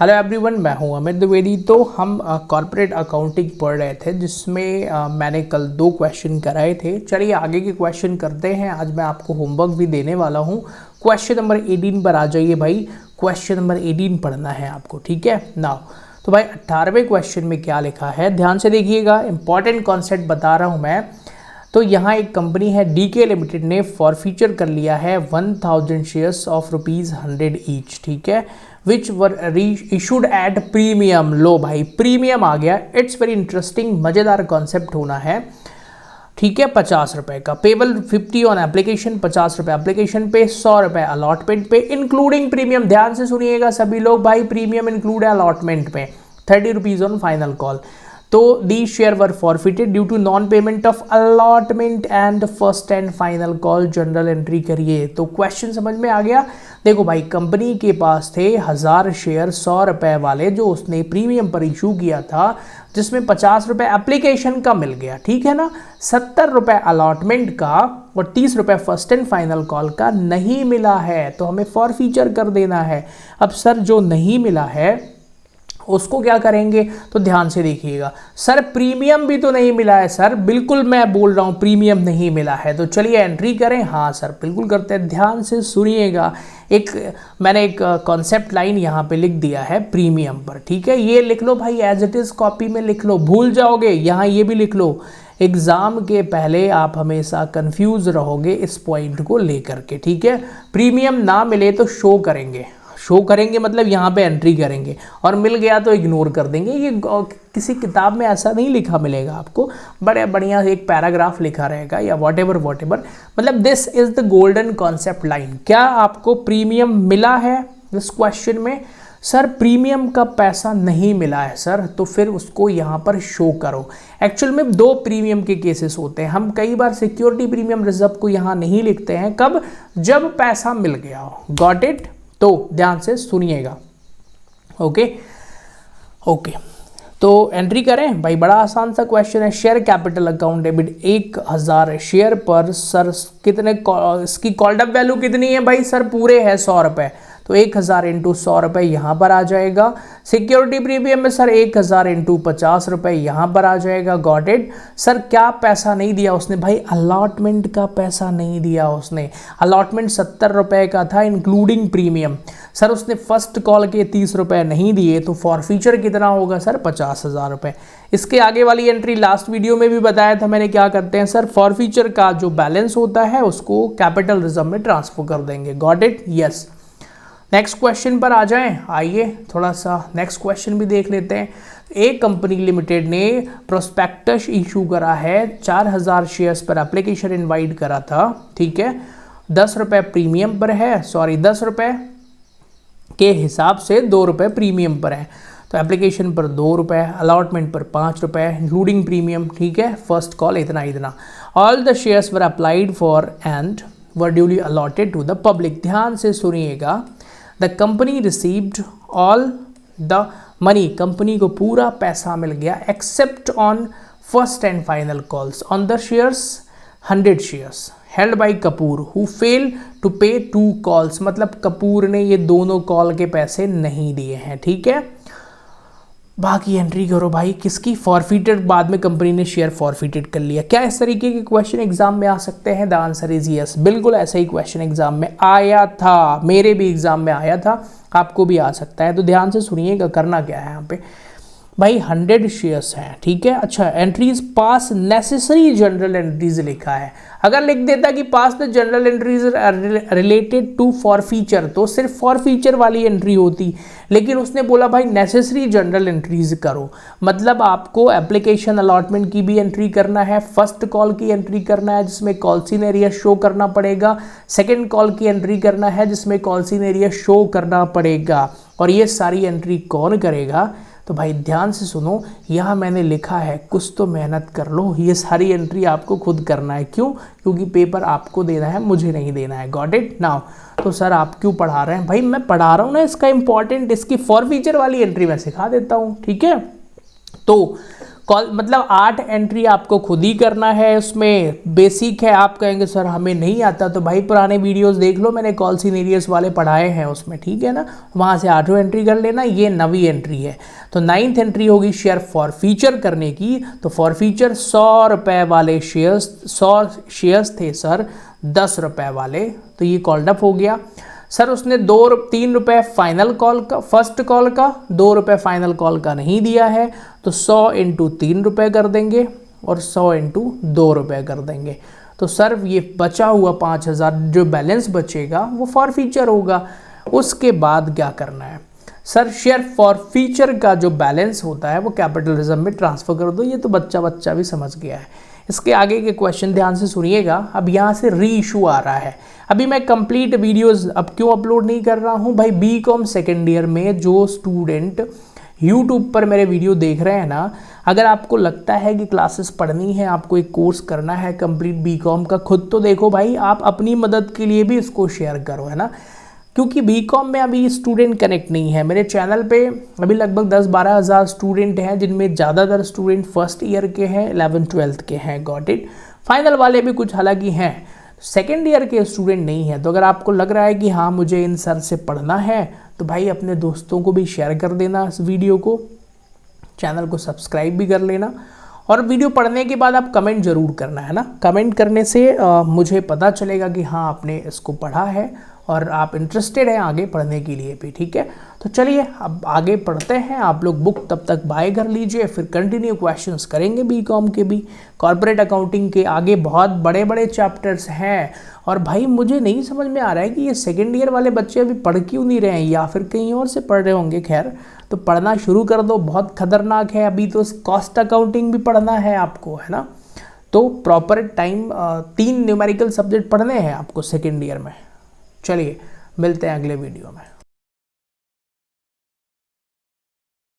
Hello everyone, मैं हूं अमित द्विवेदी। तो हम कॉर्पोरेट अकाउंटिंग पढ़ रहे थे, जिसमें मैंने कल 2 क्वेश्चन कराए थे। चलिए आगे के क्वेश्चन करते हैं। आज मैं आपको होमवर्क भी देने वाला हूं। क्वेश्चन नंबर 18 पर आ जाइए भाई। क्वेश्चन नंबर 18 पढ़ना है आपको, ठीक है नाउ। तो भाई 18वें क्वेश्चन में क्या लिखा है, ध्यान से देखिएगा। इंपॉर्टेंट कॉन्सेप्ट बता रहा हूँ मैं। तो यहाँ एक कंपनी है डीके लिमिटेड ने फॉरफीचर कर लिया है 1000 शेयर्स ऑफ ₹100 ईच, ठीक है, विच वर इशूड एट प्रीमियम। लो भाई, प्रीमियम आ गया। इट्स वेरी इंटरेस्टिंग, मज़ेदार कॉन्सेप्ट होना है, ठीक है। 50 रुपए का पेबल, 50 ऑन एप्लीकेशन, 50 रुपए एप्लीकेशन पे, 100 रुपए अलॉटमेंट पे, इंक्लूडिंग प्रीमियम। ध्यान से सुनिएगा सभी लोग भाई, प्रीमियम इंक्लूड है अलॉटमेंट पे। 30 रुपीज ऑन फाइनल कॉल। तो the share were forfeited due to non payment of allotment and first and final call. General entry करिए। तो क्वेश्चन समझ में आ गया। देखो भाई, कंपनी के पास थे 1000 शेयर 100 रुपए वाले, जो उसने प्रीमियम पर इशू किया था, जिसमें 50 रुपए एप्लीकेशन का मिल गया, ठीक है ना। 70 रुपए अलॉटमेंट का और 30 रुपए फर्स्ट एंड फाइनल कॉल का नहीं मिला है, तो हमें फॉरफीचर कर देना है। अब सर जो नहीं मिला है उसको क्या करेंगे, तो ध्यान से देखिएगा। सर प्रीमियम भी तो नहीं मिला है। सर बिल्कुल मैं बोल रहा हूँ प्रीमियम नहीं मिला है, तो चलिए एंट्री करें। हाँ सर बिल्कुल करते हैं। ध्यान से सुनिएगा, मैंने एक कॉन्सेप्ट लाइन यहाँ पे लिख दिया है प्रीमियम पर, ठीक है। ये लिख लो भाई, एज इट इज कॉपी में लिख लो, भूल जाओगे। यहाँ ये भी लिख लो, एग्जाम के पहले आप हमेशा कंफ्यूज रहोगे इस पॉइंट को लेकर के, ठीक है। प्रीमियम ना मिले तो शो करेंगे, शो करेंगे मतलब यहाँ पे एंट्री करेंगे, और मिल गया तो इग्नोर कर देंगे। ये किसी किताब में ऐसा नहीं लिखा मिलेगा आपको, बड़े बढ़िया एक पैराग्राफ लिखा रहेगा या वॉटेवर मतलब this is the golden concept line. क्या आपको प्रीमियम मिला है इस क्वेश्चन में? सर प्रीमियम का पैसा नहीं मिला है सर, तो फिर उसको यहाँ पर शो करो। एक्चुअल में 2 प्रीमियम के केसेस होते हैं। हम कई बार सिक्योरिटी प्रीमियम रिजर्व को यहाँ नहीं लिखते हैं, कब? जब पैसा मिल गया हो। Got it? तो ध्यान से सुनिएगा। ओके ओके, तो एंट्री करें भाई। बड़ा आसान सा क्वेश्चन है। Share capital account debit 1000 share पर सर कितने, इसकी कॉल्ड अप वैल्यू कितनी है भाई? सर पूरे है 100 रुपए, तो 1000 इंटू 100 रुपए यहाँ पर आ जाएगा। सिक्योरिटी प्रीमियम में सर 1000 इंटू 50 रुपए यहाँ पर आ जाएगा। Got it? सर क्या पैसा नहीं दिया उसने भाई? अलॉटमेंट का पैसा नहीं दिया उसने। अलॉटमेंट 70 रुपए का था इंक्लूडिंग प्रीमियम। सर उसने फर्स्ट कॉल के 30 रुपए नहीं दिए, तो फॉरफीचर कितना होगा सर? 50,000 रुपए। इसके आगे वाली एंट्री लास्ट वीडियो में भी बताया था मैंने, क्या करते हैं सर, फॉरफीचर का जो बैलेंस होता है उसको कैपिटल रिजर्व में ट्रांसफर कर देंगे। Got it? Yes. Next question पर आ जाएं। आइए थोड़ा सा नेक्स्ट क्वेश्चन भी देख लेते हैं। एक कंपनी लिमिटेड ने प्रोस्पेक्टस इशू करा है, 4000 शेयर्स पर एप्लीकेशन इनवाइट करा था, ठीक है। 10 रुपये प्रीमियम पर है, सॉरी 10 रुपये के हिसाब से 2 रुपये प्रीमियम पर है। तो एप्लीकेशन पर 2 रुपये, अलॉटमेंट पर 5 रुपये इंक्लूडिंग प्रीमियम, ठीक है। फर्स्ट कॉल इतना। All the shares were applied for and were duly allotted to the public. ध्यान से सुनिएगा। The company received all the money, company को पूरा पैसा मिल गया, except on first and final calls on the shares 100 shares held by Kapoor who failed to pay 2 calls. मतलब कपूर ने ये दोनों कॉल के पैसे नहीं दिए हैं, ठीक है। बाकी एंट्री करो भाई। किसकी? फॉरफिटेड, बाद में कंपनी ने शेयर फॉरफिटेड कर लिया। क्या इस तरीके के क्वेश्चन एग्जाम में आ सकते हैं? The answer is yes. बिल्कुल ऐसा ही क्वेश्चन एग्जाम में आया था, मेरे भी एग्जाम में आया था, आपको भी आ सकता है। तो ध्यान से सुनिएगा, करना क्या है यहाँ पे भाई। 100 शेयर्स हैं, ठीक है। अच्छा, entries pass necessary general entries लिखा है। अगर लिख देता कि pass the general entries related to forfeiture, तो सिर्फ फॉरफीचर वाली एंट्री होती, लेकिन उसने बोला भाई नेसेसरी जनरल एंट्रीज करो। मतलब आपको एप्लीकेशन अलॉटमेंट की भी एंट्री करना है, फर्स्ट कॉल की एंट्री करना है जिसमें कॉल्सिन एरिया शो करना पड़ेगा, सेकेंड कॉल की एंट्री करना है जिसमें कॉल्सिन एरिया शो करना पड़ेगा। और ये सारी एंट्री कौन करेगा? तो भाई ध्यान से सुनो, यहाँ मैंने लिखा है कुछ तो मेहनत कर लो, ये सारी एंट्री आपको खुद करना है। क्यों? क्योंकि पेपर आपको देना है, मुझे नहीं देना है। Got it now? तो सर आप क्यों पढ़ा रहे हैं भाई? मैं पढ़ा रहा हूँ ना, इसका इंपॉर्टेंट, इसकी फॉरफीचर वाली एंट्री मैं सिखा देता हूँ, ठीक है। तो मतलब 8 एंट्री आपको खुद ही करना है। उसमें बेसिक है, आप कहेंगे सर हमें नहीं आता, तो भाई पुराने वीडियोस देख लो, मैंने कॉल सिनेरियस वाले पढ़ाए हैं उसमें, ठीक है ना, वहाँ से 8 एंट्री कर लेना। ये 9वीं एंट्री है। तो 9th एंट्री होगी शेयर फॉर फीचर करने की। तो फॉर फीचर 100 रुपये वाले शेयर्स, 100 शेयर्स थे सर 10 रुपये वाले, तो ये कॉल्ड अप हो गया। सर उसने 3 रुपये फाइनल कॉल का, फर्स्ट कॉल का, 2 रुपये फाइनल कॉल का नहीं दिया है, तो 100 इंटू 3 रुपये कर देंगे और 100 इंटू 2 रुपये कर देंगे। तो सर ये बचा हुआ 5000 जो बैलेंस बचेगा वो फॉर फीचर होगा। उसके बाद क्या करना है सर, शेयर फॉर फीचर का जो बैलेंस होता है वो कैपिटल रिजर्व में ट्रांसफ़र कर दो। ये तो बच्चा भी समझ गया है। इसके आगे के क्वेश्चन ध्यान से सुनिएगा। अब यहाँ से री इशू आ रहा है। अभी मैं कंप्लीट वीडियोस अब क्यों अपलोड नहीं कर रहा हूँ भाई, बीकॉम सेकेंड ईयर में जो स्टूडेंट यूट्यूब पर मेरे वीडियो देख रहे हैं ना, अगर आपको लगता है कि क्लासेस पढ़नी है, आपको एक कोर्स करना है कंप्लीट बीकॉम का, खुद तो देखो भाई, आप अपनी मदद के लिए भी इसको शेयर करो, है ना, क्योंकि बीकॉम में अभी स्टूडेंट कनेक्ट नहीं है। मेरे चैनल पे अभी लगभग 10-12 हज़ार स्टूडेंट हैं, जिनमें ज़्यादातर स्टूडेंट फर्स्ट ईयर के हैं, 11th-12th के हैं, गॉट इट। फाइनल वाले भी कुछ हालांकि हैं, सेकेंड ईयर के स्टूडेंट नहीं है। तो अगर आपको लग रहा है कि हाँ मुझे इन सर से पढ़ना है, तो भाई अपने दोस्तों को भी शेयर कर देना इस वीडियो को, चैनल को सब्सक्राइब भी कर लेना। और वीडियो पढ़ने के बाद आप कमेंट ज़रूर करना, है ना, कमेंट करने से मुझे पता चलेगा कि हाँ आपने इसको पढ़ा है और आप इंटरेस्टेड हैं आगे पढ़ने के लिए भी, ठीक है। तो चलिए अब आगे पढ़ते हैं। आप लोग बुक तब तक बाय कर लीजिए, फिर कंटिन्यू क्वेश्चंस करेंगे बीकॉम के भी। कॉर्पोरेट अकाउंटिंग के आगे बहुत बड़े बड़े चैप्टर्स हैं। और भाई मुझे नहीं समझ में आ रहा है कि ये सेकेंड ईयर वाले बच्चे अभी पढ़ क्यों नहीं रहे हैं, या फिर कहीं और से पढ़ रहे होंगे। खैर, तो पढ़ना शुरू कर दो, बहुत खतरनाक है। अभी तो कॉस्ट अकाउंटिंग भी पढ़ना है आपको, है ना। तो प्रॉपर टाइम 3 न्यूमेरिकल सब्जेक्ट पढ़ने हैं आपको सेकेंड ईयर में। चलिए मिलते हैं अगले वीडियो में।